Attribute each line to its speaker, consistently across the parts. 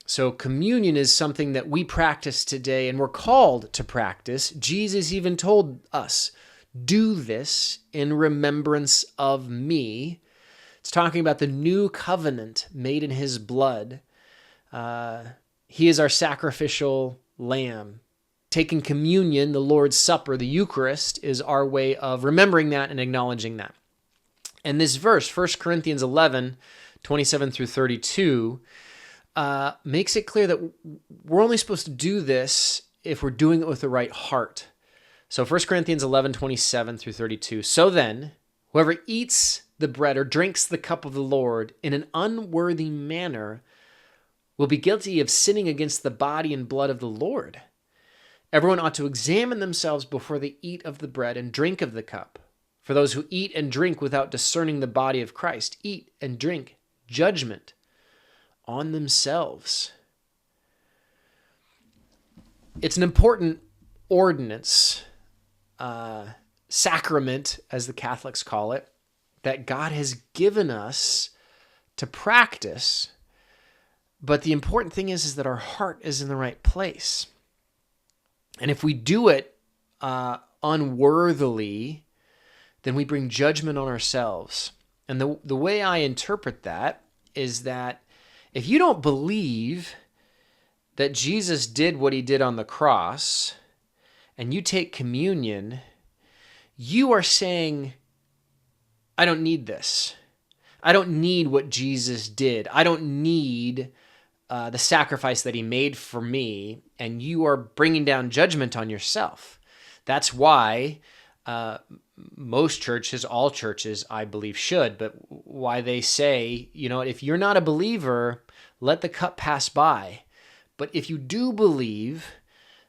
Speaker 1: So communion is something that we practice today, and we're called to practice. Jesus even told us, do this in remembrance of me. It's talking about the new covenant made in his blood. He is our sacrificial lamb. Taking communion, the Lord's Supper, the Eucharist, is our way of remembering that and acknowledging that. And this verse, 1 Corinthians 11, 27 through 32, makes it clear that we're only supposed to do this if we're doing it with the right heart. So 1 Corinthians 11, 27 through 32. So then, whoever eats the bread or drinks the cup of the Lord in an unworthy manner will be guilty of sinning against the body and blood of the Lord. Everyone ought to examine themselves before they eat of the bread and drink of the cup. For those who eat and drink without discerning the body of Christ eat and drink judgment on themselves. It's an important ordinance, sacrament, as the Catholics call it, that God has given us to practice. But the important thing is that our heart is in the right place. And if we do it unworthily, then we bring judgment on ourselves. And the way I interpret that is that if you don't believe that Jesus did what he did on the cross, and you take communion, you are saying, I don't need this. I don't need what Jesus did. I don't need the sacrifice that he made for me, and you are bringing down judgment on yourself. That's why most churches, all churches, I believe should, but why they say, if you're not a believer, let the cup pass by. But if you do believe,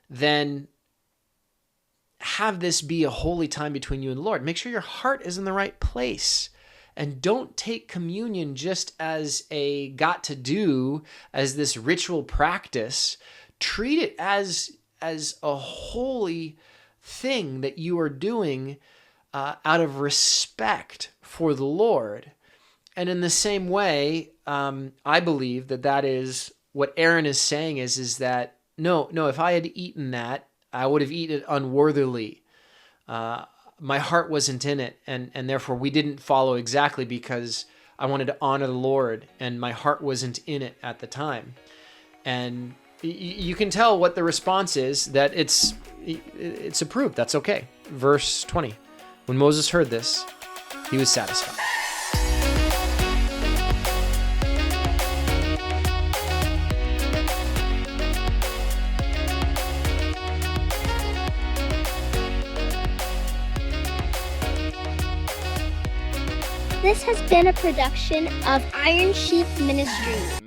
Speaker 1: then have this be a holy time between you and the Lord. Make sure your heart is in the right place. And don't take communion just as a got to do, as this ritual practice. Treat it as a holy thing that you are doing out of respect for the Lord. And in the same way, I believe that is what Aaron is saying is that, no, if I had eaten that, I would have eaten it unworthily. My heart wasn't in it, and therefore we didn't follow exactly because I wanted to honor the Lord, and my heart wasn't in it at the time. And you can tell what the response is, that it's approved. That's okay. Verse 20. When Moses heard this, he was satisfied.
Speaker 2: This has been a production of Iron Sheep Ministries.